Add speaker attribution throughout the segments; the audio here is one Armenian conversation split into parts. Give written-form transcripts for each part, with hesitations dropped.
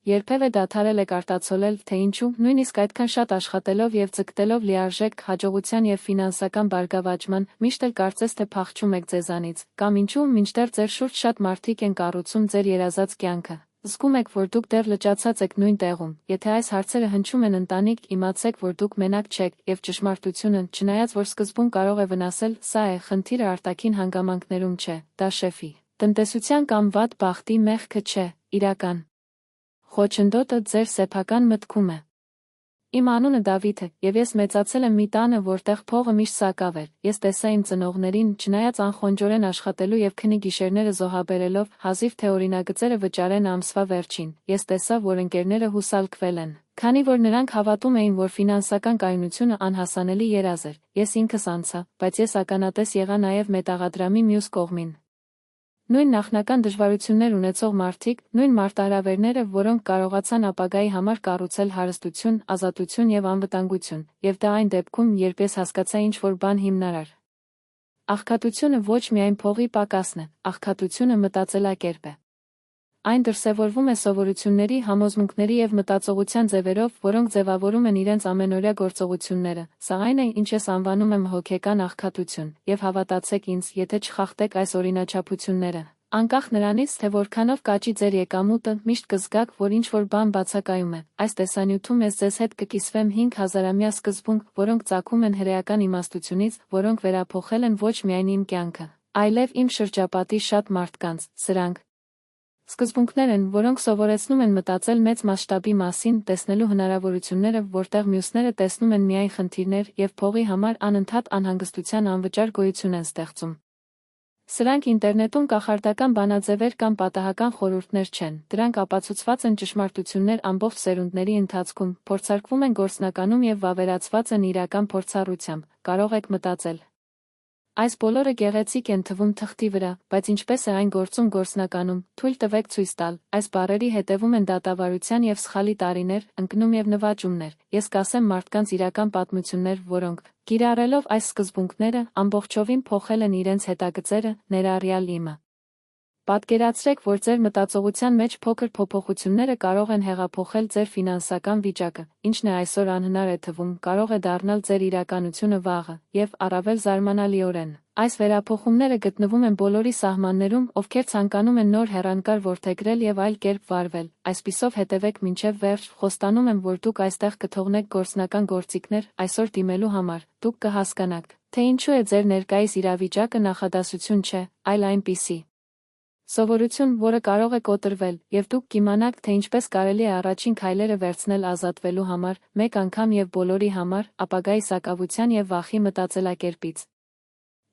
Speaker 1: Երբևէ դադարել եք արտացոլել, թե ինչու, նույնիսկ այդքան շատ աշխատելով և ձգտելով լիարժեք հաջողության և ֆինանսական բարգավաճման, միշտ էլ կարծես թե փախչում եք ձեզանից, կամ ինչու, մինչդեռ ձեր շուրջ շատ մարդիկ են կառուցում ձեր երազած կյանքը։ Զգում եք, որ դուք դեռ լճացած եք նույն տեղում։ Եթե այս հարցերը հնչում են ընտանիք, իմացեք, որ դուք մենակ չեք, և ճշմարտությունը, չնայած որ սկզբում կարող է վնասել, սա է, խնդիրը արտաքին հանգամանքներում չէ, դա շեֆի, տնտեսության կամ վատ բախտի մեղքը չէ, իրական խոչընդոտը ձեր սեփական մտքում է։ Իմ անունը Դավիթ է, և ես մեծացել եմ մի տանը, որտեղ փողը միշտ սակավ էր։ Ես տեսա իմ ծնողներին, չնայած անխոնջորեն աշխատելու և քնի գիշերները զոհաբերելով, հազիվ թե օրինագծերը վճարեն ամսվա վերջին։ Ես տեսա, որ ընկերները հուսալքվել են, քանի որ նրանք հավատում էին, որ ֆինանսական կայունությունը անհասանելի երազ էր։ Ես ինքս անցա, բայց ես ականատես եղա նաև մետաղադրամի մյուս կողմին։ Նույն նախնական դժվարություններ ունեցող մարդիկ, նույն մարտահրավերները, որոնք կարողացան ապագայի համար կառուցել հարստություն, ազատություն և անվտանգություն, և դա այն դեպքում, երբ ես հասկացա ինչ-որ բան հիմնարար։ Աղքատությունը ոչ միայն փողի պակասն է, աղքատությունը մտածելակերպ է։ Այն դրսևորվում է սովորությունների, համոզմունքների և մտածողության ձևերով, որոնք ձևավորում են իրենց ամենօրյա գործողությունները։ Սա այն է, ինչ ես անվանում եմ հոգեկան աղքատություն, և հավատացեք ինձ, եթե չխախտեք այս օրինաչափությունները, անկախ նրանից, թե որքանով կաճի ձեր եկամուտը, միշտ կզգաք, որ ինչ-որ բան բացակայում է։ Այս տեսանյութում ես ձեզ հետ կկիսվեմ 5000-ամյա սկզբունք, որոնք ծագում են հրեական իմաստությունից, որոնք վերափոխել են ոչ միայն իմ կյանքը, այլև իմ շրջապատի շատ մարդկանց։ Սրանք սկզբունքներ են, որոնք սովորեցնում են մտածել մեծ մասշտաբի մասին, տեսնելու հնարավորությունները, որտեղ մյուսները տեսնում են միայն խնդիրներ, և փողի համար անընդհատ անհանգստության անվճար գոյություն են ստեղծում։ Սրանք ինտերնետում կախարդական բանաձևեր կամ պատահական խորհուրդներ չեն, դրանք ապացուցված են ճշմարտություններ ամբողջ սերունդների ընթացքում, փորձարկվում են գործնականում և վավերացված են իրական փորձառությամբ։ Կարող եք մտածել, այս բոլորը գեղեցիկ են թվում թղթի վրա, բայց ինչպես է այն գործում գործնականում, թույլ տվեք ցույց տալ։ Այս բառերի հետևում են դատավարության և սխալի տարիներ, ընկնում և նվաճումներ։ Ես կասեմ մարդկանց իրական պատմություններ, որոնք, կիրառելով այս սկզբունքները, ամբողջովին փոխել են իրենց հետագծերը, ներառյալ իմը։ Պատկերացրեք, որ ձեր մտածողության մեջ փոքր փոփոխությունները կարող են հեղափոխել ձեր ֆինանսական վիճակը, ինչն է այսօր անհնար է թվում, կարող է դառնալ ձեր իրականությունը վաղը, և, առավել զարմանալիորեն, այս վերափոխումները գտնվում են բոլորի սահմաններում, ովքեր ցանկանում են նոր հեռանկար որդեգրել և այլ կերպ վարվել։ Այսպիսով հետևեք մինչև վերջ, խոստանում եմ, որ դուք այստեղ կթողնեք գործնական գործիքներ այսօր դիմելու համար, դուք կհասկանաք, թե ինչու է ձեր ներկայիս իրավիճակը նախադասություն չէ, այլ այնպիսի սովորություն, որը կարող է կոտրվել, և դուք կիմանաք, թե ինչպես կարելի է առաջին քայլերը վերցնել ազատվելու համար, մեկ անգամ և բոլորի համար, ապագայի սակավության և վախի մտածելակերպից։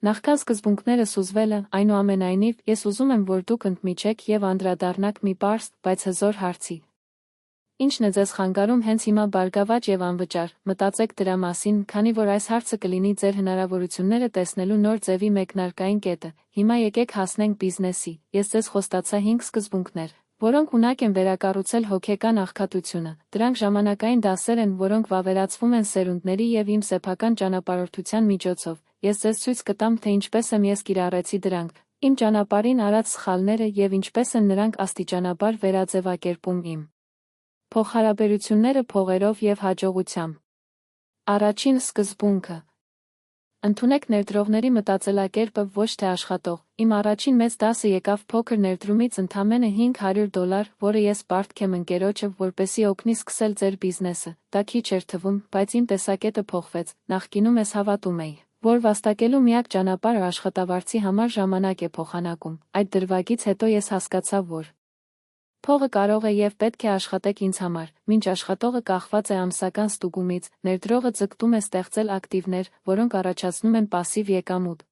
Speaker 1: Նախքան սկզբունքները սուզվելը, այնուամենայնիվ, ես ուզում եմ, որ դուք ընդմիջեք և անդրադառնաք մի պարզ, բայց հզոր հարցի։ Ինչն է ձեզ խանգարում հենց հիմա բարգավաճ և անվճար, մտածեք դրա մասին, քանի որ այս հարցը կլինի ձեր հնարավորությունները տեսնելու նոր ձևի մեկնարկային կետը։ Հիմա եկեք հասնենք բիզնեսի։ Ես ձեզ խոստացա 5 սկզբունքներ, որոնք ունակ են վերակառուցել հոգեկան աղքատությունը։ Դրանք ժամանակային դասեր են, որոնք վավերացվում են սերունդների և իմ սեփական ճանապարհորդության միջոցով։ Ես ձեզ ցույց կտամ, թե ինչպես եմ ես կիրառեցի դրանք, իմ ճանապարհին արած սխալները և ինչպես են նրանք աստիճանաբար վերաձևակերպում իմ փոխհարաբերությունները փողերով և հաջողությամբ։ Առաջին սկզբունքը. ընդունեք ներդրողների մտածելակերպը, ոչ թե աշխատող։ Իմ առաջին մեծ դասը եկավ փոքր ներդրումից ընդամենը $500, որը ես պարտք եմ ընկերոջը, որպեսզի օգնի սկսել ձեր բիզնեսը։ Դա քիչ էր թվում, բայց իմ տեսակետը փոխվեց։ Նախկինում ես հավատում էի, որ վաստակելու միակ ճանապարհը աշխատավարձի համար ժամանակ է փոխանակում։ Այդ դրվագից հետո ես հասկացա, որ փողը կարող է և պետք է աշխատեք ինձ համար, մինչ աշխատողը կախված է ամսական ստուգումից, ներդրողը ձգտում է ստեղծել ակտիվներ, որոնք առաջացնում են պասիվ եկամուտ։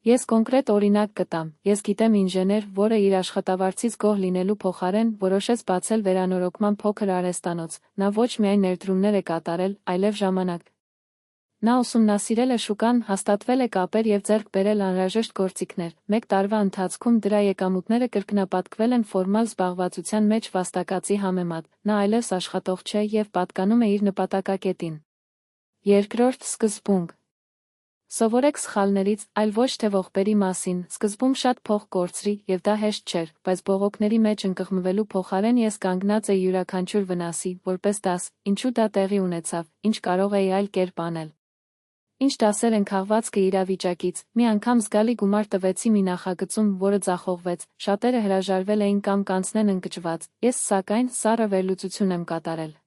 Speaker 1: Ես կոնկրետ օրինակ կտամ։ Ես գիտեմ ինժեներ, որը իր աշխատավարձից գոհ լինելու փոխարեն որոշեց բացել վերանորոգման փոքր արհեստանոց։ Նա ոչ միայն ներդրումներ է կատարել, այլև ժամանակ։ Նա ուսումնասիրել է շուկան, հաստատվել է կապեր և ձեռք բերել անհրաժեշտ գործիքներ։ Մեկ տարվա ընթացքում դրա եկամուտները կրկնապատկվել են ֆորմալ զբաղվածության մեջ վաստակածի համեմատ։ Նա այլևս աշխատող չէ և պատկանում է իր նպատակակետին։ Երկրորդ սկզբունք. Սովորեք սխալներից, այլ ոչ թե ողբերի մասին, սկզբում շատ փող կորցրի, եւ դա հեշտ չէր, բայց բողոքների մեջ ընկղմվելու փոխարեն ես կանգնած էի յուրաքանչյուր վնասի, որպես դաս, ինչու դա տեղի ունեցավ, ինչ կարող էի այլ կերպ անել։ Ինչ դասեր են քաղվածքը իրավիճակից, մի անգամ զգալի գումար տվեցի մի նախագծում, որը ձախողվեց, շատերը հրաժարվել էին կամ կանցնեն ընկճված, ես սակայն սառը վերլուծություն եմ կատարել։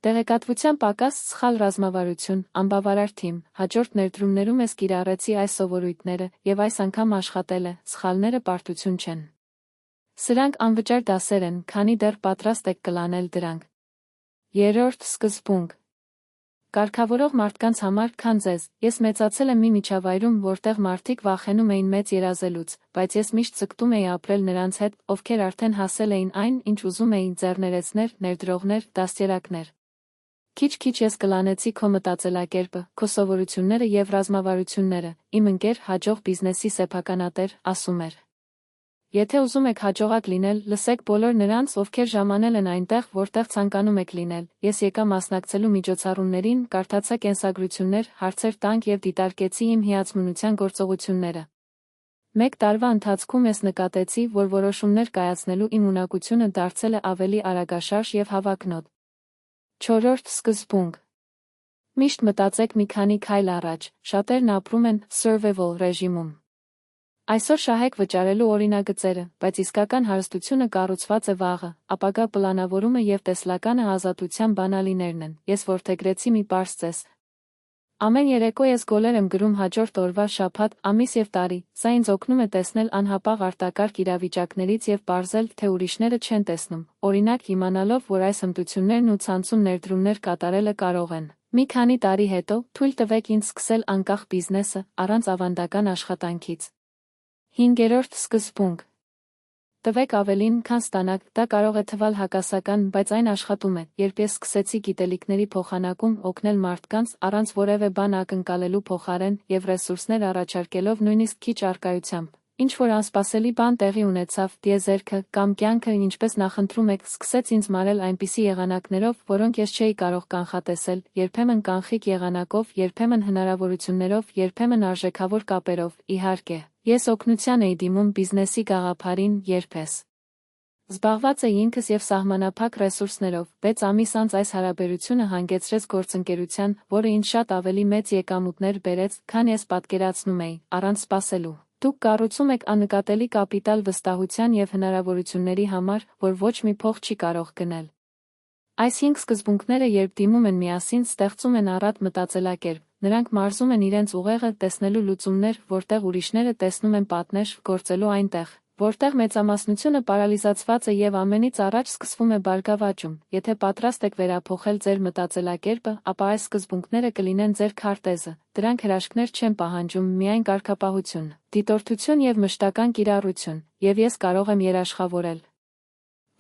Speaker 1: Տեղեկատվության պակաս, սխալ ռազմավարություն, անբավարար թիմ, հաջորդ ներդրումներում ես կիրառեցի այս սովորույթները, եւ այս անգամ աշխատել է, սխալները պարտություն չեն։ Սրանք անվճար դասեր են, քանի դեռ պատրաստ եք կլանել դրանք։ Երրորդ սկզբունք. կարգավորող մարդկանց համար, քան ձեզ, ես մեծացել եմ մի միջավայրում, որտեղ մարդիկ վախենում էին մեծ երազելուց, բայց ես միշտ ձգտում էի ապրել նրանց հետ, ովքեր արդեն հասել էին այն, ինչ ուզում էին, ձեռներեցներ, ներդրողներ, դաստիարակներ։ Քիչ-քիչ ես կլանեցի քո մտածելակերպը, քո սովորությունները եւ ռազմավարությունները, իմ ընկեր, հաջող բիզնեսի սեփականատեր, ասում էր։ Եթե ուզում եք հաջողակ լինել, լսեք բոլոր նրանց, ովքեր ժամանել են այնտեղ, որտեղ ցանկանում եք լինել։ Ես եկա մասնակցելու միջոցառումներին, կարդացա կենսագրություններ, հարցեր տանք եւ դիտարկեցի իմ հիացմունության գործողությունները։ Մեկ տարվա ընթացքում ես նկատեցի, որ որոշումներ կայացնելու իմ ունակությունը դարձել է ավելի արագաշարժ եւ հավակնոտ։ Չորրորդ սկզբունք. միշտ մտածեք մի քանի քայլ առաջ, շատերն ապրում են survival ռեժիմում։ Այսօր շահեք վճարելու օրինագծերը, բայց իսկական հարստությունը կառուցված է վաղը, ապագա պլանավորումը եւ տեսլականը ազատության բանալիներն են։ Ես որդեգրեցի մի պարզ ծես։ Ամեն երեկո ես գոլեր եմ գրում հաջորդ օրվա շաբաթ, ամիս եւ տարի, սա ինձ օգնում է տեսնել անհապաղ արտակարգ իրավիճակներից եւ պարզել, թե ուրիշները չեն տեսնում, օրինակ իմանալով, որ այս հմտություններն ու ցանցում ներդրումներ կատարելը կարող են։ Մի քանի տարի հետո, թույլ տվեք ինձ սկսել անկախ բիզնեսը, առանց ավանդական աշխատանքից։ Հինգերորդ սկզբունք. տվեք ավելին, քան ստանաք, դա կարող է թվալ հակասական, բայց այն աշխատում է, երբ ես սկսեցի գիտելիքների փոխանակում օգնել մարդկանց, առանց որևէ բան ակնկալելու փոխարեն եւ ռեսուրսներ առաջարկելով նույնիսկ քիչ առկայությամբ։ Ինչ որ անսպասելի բան տեղի ունեցավ, դիեզերքը կամ կյանքը, ինչպես նախընտրում եք, սկսեց ինձ մարել այնպիսի եղանակներով, որոնք ես չէի կարող կանխատեսել, երբեմն կանխիկ եղանակով, երբեմն հնարավորություններով, երբեմն արժեքավոր կապերով, իհարկե։ Ես օգնության էի դիմում բիզնեսի գաղափարին, երբես զբաղված էի ինքս եւ սահմանափակ ռեսուրսներով, 6 ամիս անց այս հարաբերությունը հանգեցրեց գործընկերության, որը ինձ շատ ավելի մեծ եկամուտներ բերեց, քան ես պատկերացնում էի, առանց սպասելու։ Դուք կառուցում եք աննկատելի կապիտալ վստահության եւ հնարավորությունների համար, որ ոչ մի փող չի կարող գնել։ Այս 5 սկզբունքները, երբ դիմում են միասին, ստեղծում են առատ մտածելակերպ։ Նրանք մարզում են իրենց ուղեղը, տեսնելու լուծումներ, որտեղ ուրիշները տեսնում են պատնեշ, գործելու այնտեղ, որտեղ մեծամասնությունը պարալիզացված է եւ ամենից առաջ սկսվում է բարգավաճում։ Եթե պատրաստ եք վերափոխել ձեր մտածելակերպը, ապա այս սկզբունքները կլինեն ձեր քարտեզը։ Դրանք հրաշքներ չեն պահանջում, միայն կարգապահություն, դիտորդություն եւ մշտական կիրառություն, եւ ես կարող եմ երաշխավորել։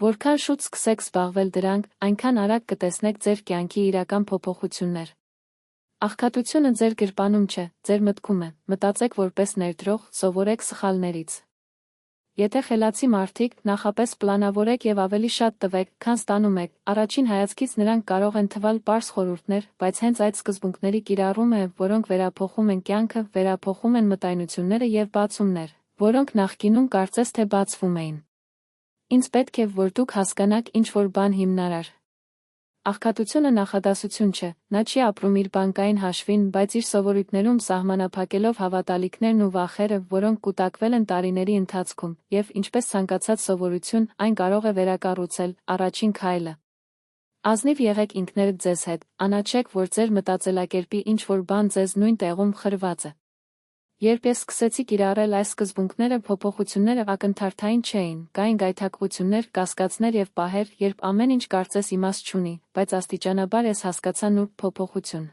Speaker 1: Որքան շուտ սկսեք զբաղվել դրանք, այնքան արագ կտեսնեք ձեր կյանքի իրական փոփոխություններ։ Աղքատությունը ձեր գրպանում չէ, ձեր մտքում է, մտածեք որպես ներդրող, սովորեք սխալներից։ Եթե խելացի մարդիկ, նախապես պլանավորեք եւ ավելի շատ տվեք, քան ստանում եք, առաջին հայացքից նրանք կարող են թվալ պարզ խորհուրդներ, բայց հենց այդ սկզբունքների կիրառումը է, որոնք վերափոխում են կյանքը, վերափոխում են մտայնությունները եւ բացումներ, որոնք նախկինում կարծես թե բացվում էին։ Ինձ պետք է, որ դուք հասկանաք ինչ-որ բան հիմնարար։ Աղքատությունը նախադասություն չէ, նա չի ապրում իր բանկային հաշվին, բայց իր սովորույթներում սահմանափակելով հավատալիքներն ու վախերը, որոնք կուտակվել են տարիների ընթացքում, եւ ինչպես ցանկացած սովորություն, այն կարող է վերակառուցել, առաջին քայլը։ Ազնիվ եղեք ինքներդ ձեզ հետ, անաչեք, որ ձեր մտածելակերպի ինչ-որ բան ձեզ նույն տեղում խրված է։ Երբ ես սկսեցի կիրառել այս սկզբունքները, փոփոխությունները ակնթարթային չէին, կային գայթակղություններ, կասկածներ եւ պահեր, երբ ամեն ինչ կարծես իմաստ չունի, բայց աստիճանաբար ես հասկացա նուրբ փոփոխություն։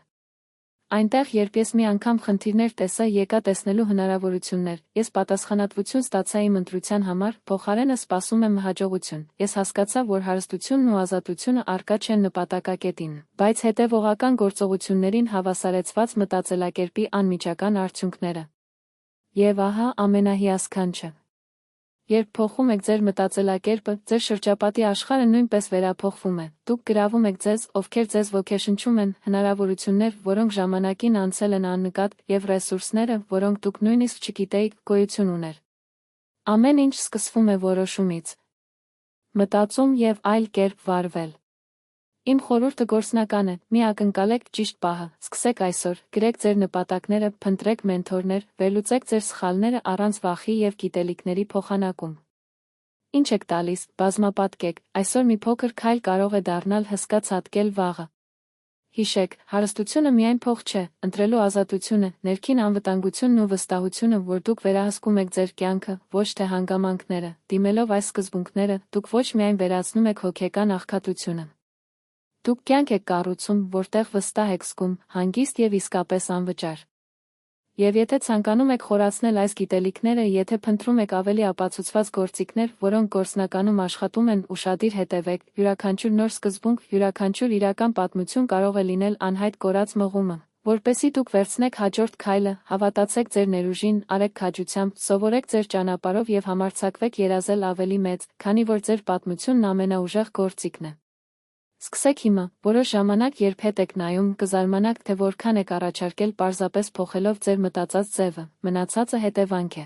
Speaker 1: Այնտեղ, երբ ես մի անգամ խնդիրներ տեսա, եկա տեսնելու հնարավորություններ, ես պատասխանատվություն ստացա իմ ընտրության համար, փոխարենը սպասում եմ հաջողություն։ Ես հասկացա, որ հարստությունն ու ազատությունը առկա չեն նպատակակետին, բայց հետևողական գործողություններին հավասարեցված մտածելակերպի անմիջական արդյունքները։ Եվ ահա ամենահիասքանչը։ Երբ փոխում եք ձեր մտածելակերպը, ձեր շրջապատի աշխարհը նույնպես վերափոխվում է։ Դուք գրավում եք ձեզ, ովքեր ձեզ ոգեշնչում են, հնարավորություններ, որոնք ժամանակին անցել են աննկատ, եւ ռեսուրսները, որոնք դուք նույնիսկ չգիտեիք, գոյություն ուներ։ Ամեն ինչ սկսվում է որոշումից։ Մտածում եւ այլ կերպ վարվել։ Իմ խորհուրդը գործնական է, մի ակնկալեք ճիշտ պահը, սկսեք այսօր, գրեք ձեր նպատակները, փնտրեք մենթորներ, վերլուծեք ձեր սխալները առանց վախի եւ գիտելիքների փոխանակում։ Ինչ եք տալիս, բազմապատկեք, այսօր մի փոքր քայլ կարող է դառնալ հսկա ցատկել վաղը։ Հիշեք, հարստությունը միայն փող չէ, ընտրելու ազատությունը, ներքին անվտանգությունն ու վստահությունը, որ դուք վերահսկում եք ձեր կյանքը, ոչ թե հանգամանքները, դիմելով այս սկզբունքները, դուք ոչ միայն վերացնում եք հոգեկան աղքատությունը։ Դուք կյանք եք կառուցում, որտեղ վստահ եք զգում, հանգիստ եւ իսկապես անվճար։ Եվ եթե ցանկանում եք խորացնել այս գիտելիքները, եթե փնտրում եք ավելի ապացուցված գործիքներ, որոնք գործնականում աշխատում են, ուշադիր հետևեք, յուրաքանչյուր նոր սկզբունք, յուրաքանչյուր իրական պատմություն կարող է լինել անհայտ կորած մղումը։ Որպեսզի դուք վերցնեք հաջորդ քայլը, հավատացեք ձեր ներուժին, արեք քաջությամբ, սովորեք ձեր ճանապարհով եւ համարձակվեք երազել ավելի մեծ, քանի որ ձեր պատմությունն ամենաուժեղ գործիքն է։ Սկսեք հիմա, որոշ ժամանակ երբ հետ եք նայում, կզարմանաք, թե որքան եք առաջարկել պարզապես փոխելով ձեր մտածած ձևը, մնացածը հետևանք է։